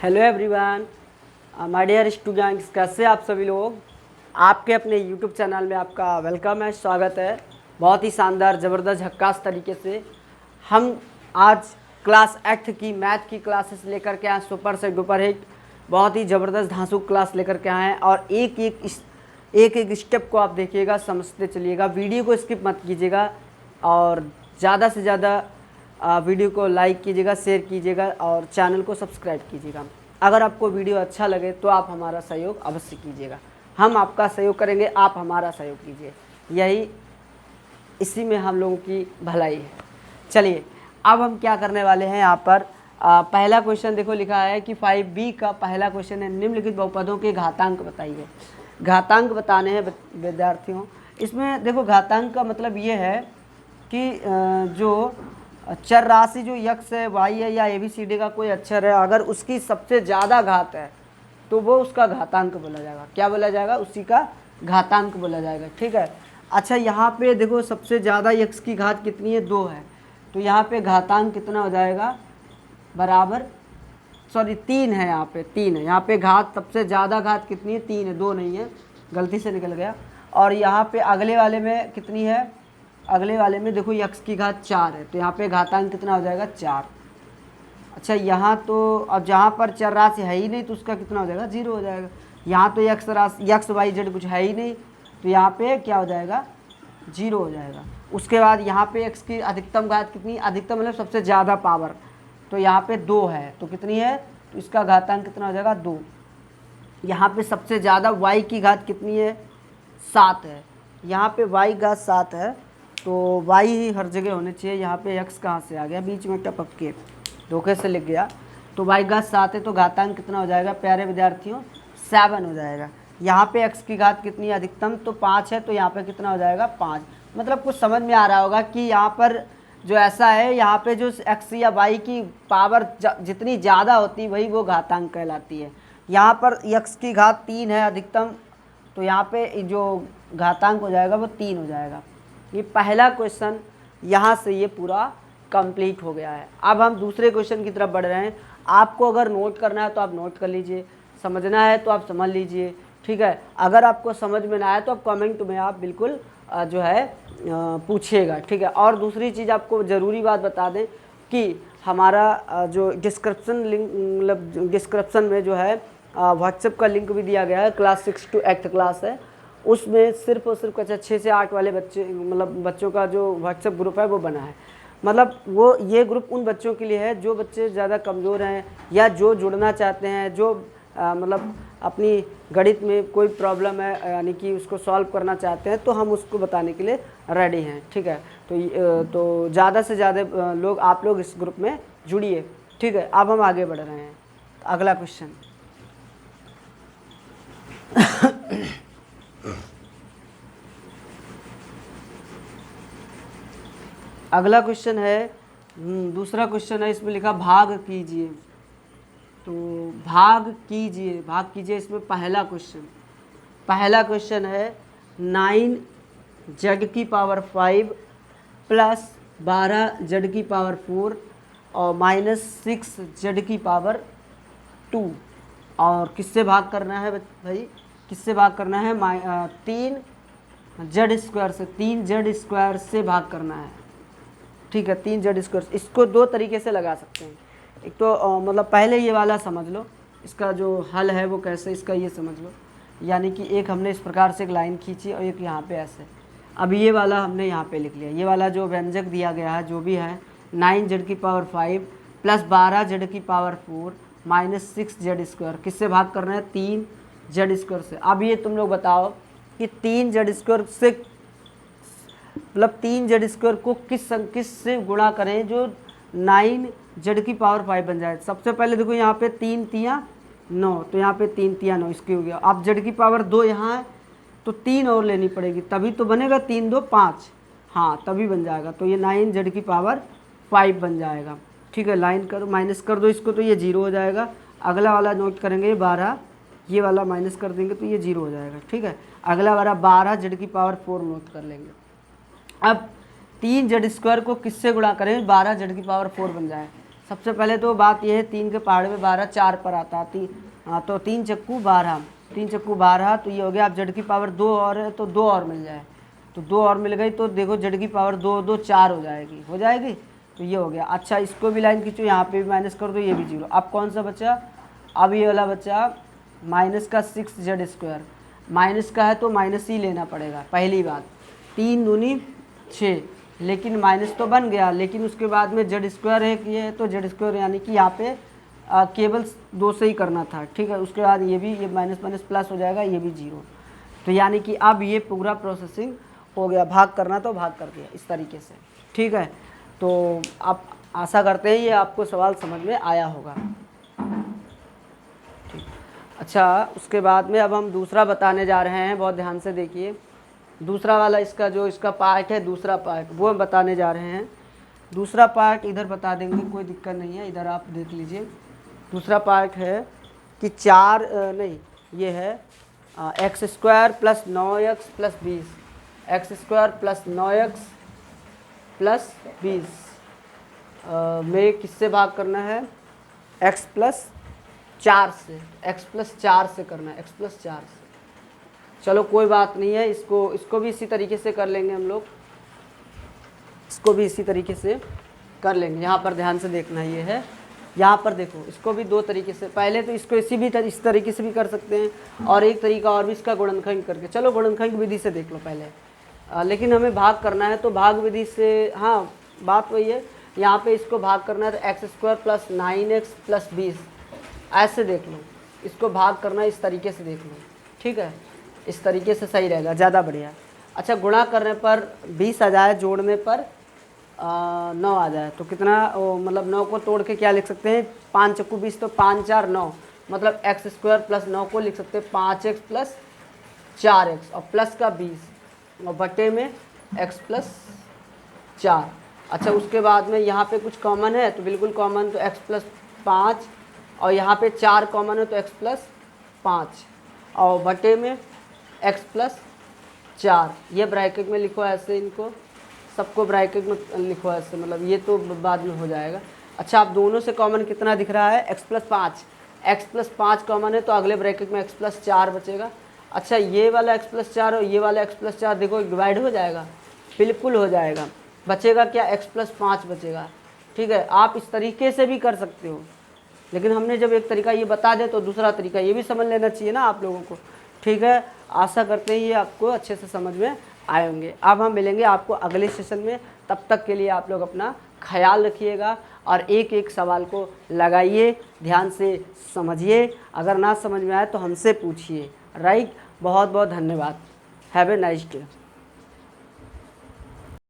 Hello everyone, my dear students, कैसे आप सभी लोग। आपके अपने यूट्यूब चैनल में आपका वेलकम है, स्वागत है। बहुत ही शानदार, ज़बरदस्त, झक्कास तरीके से हम आज क्लास 8 की मैथ की क्लासेस लेकर के आए। सुपर से डुपर हिट, बहुत ही ज़बरदस्त धांसू क्लास लेकर के आए हैं। और एक एक स्टेप को आप देखिएगा, समझते चलिएगा, वीडियो को स्किप मत कीजिएगा और ज़्यादा से ज़्यादा वीडियो को लाइक कीजिएगा, शेयर कीजिएगा और चैनल को सब्सक्राइब कीजिएगा। अगर आपको वीडियो अच्छा लगे तो आप हमारा सहयोग अवश्य कीजिएगा। हम आपका सहयोग करेंगे, आप हमारा सहयोग कीजिए, यही इसी में हम लोगों की भलाई है। चलिए अब हम क्या करने वाले हैं। यहाँ पर पहला क्वेश्चन देखो, लिखा है कि 5B का पहला क्वेश्चन है, निम्नलिखित बहुपदों के घातांक बताइए। घातांक बताने हैं विद्यार्थियों। इसमें देखो, घातांक का मतलब ये है कि जो चर राशि जो यक्स है, वाई है या ABCD का कोई अक्षर है, अगर उसकी सबसे ज़्यादा घात है तो वो उसका घातांक बोला जाएगा। क्या बोला जाएगा? उसी का घातांक बोला जाएगा। ठीक है। अच्छा, यहाँ पे देखो, सबसे ज़्यादा यक्स की घात कितनी है? 2 है। तो यहाँ पे घातांक कितना हो जाएगा? बराबर, सॉरी 3 है, यहाँ पे 3 है। यहाँ पे घात, सबसे ज़्यादा घात कितनी है? 3 है, 2 नहीं है, गलती से निकल गया। और यहाँ पे अगले वाले में कितनी है? अगले वाले में देखो, यक्स की घात 4 है, तो यहाँ पे घातांक कितना हो जाएगा? 4। अच्छा, यहाँ तो अब जहाँ पर चर राशि है ही नहीं तो उसका कितना हो जाएगा? 0 हो जाएगा। यहाँ तो यक्स वाई जेड कुछ है ही नहीं, तो यहाँ पे क्या हो जाएगा? 0 हो जाएगा। उसके बाद यहाँ पे एक्स की अधिकतम घात कितनी? अधिकतम मतलब सबसे ज़्यादा पावर, तो यहाँ पे 2 है, तो कितनी है? तो इसका घातांक कितना हो जाएगा? 2। यहाँ पे सबसे ज़्यादा वाई की घात कितनी है? 7 है। यहाँ पे वाई घात 7 है, तो वाई ही हर जगह होने चाहिए। यहाँ पे एक्स कहाँ से आ गया? बीच में टपक के धोखे से लिख गया। तो वाई घात 7 है, तो घातांक कितना हो जाएगा प्यारे विद्यार्थियों? 7 हो जाएगा। यहाँ पे एक्स की घात कितनी है? अधिकतम तो 5 है, तो यहाँ पे कितना हो जाएगा? 5। मतलब कुछ समझ में आ रहा होगा कि यहाँ पर जो ऐसा है, यहाँ पे जो एक्स या वाई की पावर जितनी ज़्यादा होती है वही वो घातांक कहलाती है। यहाँ पर एक्स की घात 3 है अधिकतम, तो यहाँ पे जो घातांक हो जाएगा वो 3 हो जाएगा। ये पहला क्वेश्चन यहाँ से ये पूरा कंप्लीट हो गया है। अब हम दूसरे क्वेश्चन की तरफ बढ़ रहे हैं। आपको अगर नोट करना है तो आप नोट कर लीजिए, समझना है तो आप समझ लीजिए। ठीक है। अगर आपको समझ में ना आए तो आप कमेंट में आप बिल्कुल जो है पूछिएगा। ठीक है। और दूसरी चीज़ आपको ज़रूरी बात बता दें कि हमारा जो डिस्क्रिप्शन लिंक, मतलब डिस्क्रिप्शन में जो है व्हाट्सएप का लिंक भी दिया गया है। क्लास 6 to 8 क्लास है, उसमें सिर्फ और सिर्फ 6 से 8 वाले बच्चे, मतलब बच्चों का जो व्हाट्सएप ग्रुप है वो बना है। मतलब वो ये ग्रुप उन बच्चों के लिए है जो बच्चे ज़्यादा कमज़ोर हैं या जो जुड़ना चाहते हैं, जो मतलब अपनी गणित में कोई प्रॉब्लम है, यानी कि उसको सॉल्व करना चाहते हैं, तो हम उसको बताने के लिए रेडी हैं। ठीक है। तो ज़्यादा से ज़्यादा लोग, आप लोग इस ग्रुप में जुड़िए। ठीक है। अब हम आगे बढ़ रहे हैं। अगला क्वेश्चन अगला क्वेश्चन है, दूसरा क्वेश्चन है, इसमें लिखा भाग कीजिए। तो भाग कीजिए, भाग कीजिए, इसमें पहला क्वेश्चन है 9z⁵ प्लस 12z⁴ और -6z⁵2। और किससे भाग करना है भाई? किससे भाग करना है? 3z² से, 3z² से भाग करना है। ठीक है। 3z²। इसको दो तरीके से लगा सकते हैं। एक तो मतलब पहले ये वाला समझ लो, इसका जो हल है वो कैसे, इसका ये समझ लो। यानी कि एक हमने इस प्रकार से एक लाइन खींची और एक यहाँ पे ऐसे। अब ये वाला हमने यहाँ पे लिख लिया। ये वाला जो व्यंजक दिया गया है, जो भी है, 9z⁵ प्लस 12z⁴ -6z², किससे भाग करना है? 3z² से। अब ये तुम लोग बताओ कि 3z² से, मतलब 3z² को किस से गुणा करें जो 9z⁵ बन जाए। सबसे पहले देखो, यहाँ पे 3 तियाँ 9, तो यहाँ पे 3 तियाँ 9, इसकी हो गया। अब z⁵2 यहाँ है तो 3 और लेनी पड़ेगी, तभी तो बनेगा। 3 2 5, हाँ तभी बन जाएगा। तो ये 9z⁵ बन जाएगा। ठीक है। लाइन करो, माइनस कर दो इसको, तो ये 0 हो जाएगा। अगला वाला नोट करेंगे 12, ये वाला माइनस कर देंगे तो ये 0 हो जाएगा। ठीक है। अगला वाला 12z⁴ नोट कर लेंगे। अब 3z² को किससे गुणा करें? 12z⁴ बन जाए। सबसे पहले तो बात यह है 3 के पहाड़ में 12 4 पर आता है। हाँ, तो 3 चक्कू 12, 3 चक्कू 12, तो ये हो गया। अब जेड की पावर 2 और है तो 2 और मिल जाए, तो 2 और मिल गई, तो देखो जेड की पावर 2 2 4 हो जाएगी, हो जाएगी। तो ये हो गया। अच्छा, इसको भी लाइन खींचो, यहाँ पे भी माइनस कर दो, ये भी 0। अब कौन सा बचा? अब ये वाला बचा माइनस का 6z²। माइनस का है तो माइनस ही लेना पड़ेगा, पहली बात। 3 दूनी 6, लेकिन माइनस तो बन गया, लेकिन उसके बाद में z² है कि ये, तो z² यानी कि यहाँ पे केवल 2 से ही करना था, ठीक है। उसके बाद ये भी, ये माइनस माइनस प्लस हो जाएगा, ये भी 0। तो यानी कि अब ये पूरा प्रोसेसिंग हो गया। भाग करना तो भाग कर दिया इस तरीके से, ठीक है। तो आप आशा करते हैं ये आपको सवाल समझ में आया होगा। ठीक, अच्छा, उसके बाद में अब हम दूसरा बताने जा रहे हैं, बहुत ध्यान से देखिए। दूसरा वाला इसका जो इसका पार्ट है, दूसरा पार्ट वो हम बताने जा रहे हैं। दूसरा पार्ट इधर बता देंगे, कोई दिक्कत नहीं है, इधर आप देख लीजिए। दूसरा पार्ट है कि 4 नहीं, ये है x² + 9x + 20, x² + 9x + 20 में किससे भाग करना है? x + 4 से, x + 4 से करना है, x + 4 से। चलो कोई बात नहीं है, इसको भी इसी तरीके से कर लेंगे हम लोग, इसको भी इसी तरीके से कर लेंगे। यहाँ पर ध्यान से देखना, ये है, यहाँ पर देखो, इसको भी 2 तरीके से। पहले तो इसको इस तरीके से भी कर सकते हैं, और एक तरीका और भी इसका गुणनखंड करके। चलो गुणनखंड विधि से देख लो पहले, लेकिन हमें भाग करना है तो भाग विधि से। हाँ, बात वही है, यहाँ पे इसको भाग करना है तो x² + 9x + 20 ऐसे देख लो। इसको भाग करना है इस तरीके से देख लो, ठीक है। इस तरीके से सही रहेगा, ज़्यादा बढ़िया। अच्छा, गुणा करने पर 20 आ जाए, जोड़ने पर 9 आ जाए, तो कितना मतलब 9 को तोड़ के क्या लिख सकते हैं? 5 चक्कू 20, तो 5 4 9, मतलब x² + 9 को लिख सकते हैं 5x + 4x, और प्लस का 20, और बटे में x + 4। अच्छा, उसके बाद में यहाँ पे कुछ कॉमन है, तो बिल्कुल कॉमन, तो x + 5, और यहाँ पे 4 कॉमन है तो x + 5, और बटे में x + 4। ये ब्रैकेट में लिखो ऐसे, इनको सबको ब्रैकेट में लिखो ऐसे, मतलब ये तो बाद में हो जाएगा। अच्छा, आप दोनों से कॉमन कितना दिख रहा है? x + 5, x + 5 कॉमन है तो अगले ब्रैकेट में x + 4 बचेगा। अच्छा, ये वाला x + 4 और ये वाला x + 4 देखो डिवाइड हो जाएगा, बिल्कुल हो जाएगा। बचेगा क्या? x + 5 बचेगा, ठीक है। आप इस तरीके से भी कर सकते हो, लेकिन हमने जब एक तरीका ये बता दे तो दूसरा तरीका ये भी समझ लेना चाहिए ना आप लोगों को, ठीक है। आशा करते हैं ये आपको अच्छे से समझ में आए होंगे। अब हम मिलेंगे आपको अगले सेशन में, तब तक के लिए आप लोग अपना ख्याल रखिएगा, और एक एक सवाल को लगाइए, ध्यान से समझिए। अगर ना समझ में आए तो हमसे पूछिए, राइट। बहुत बहुत धन्यवाद। Have a nice day.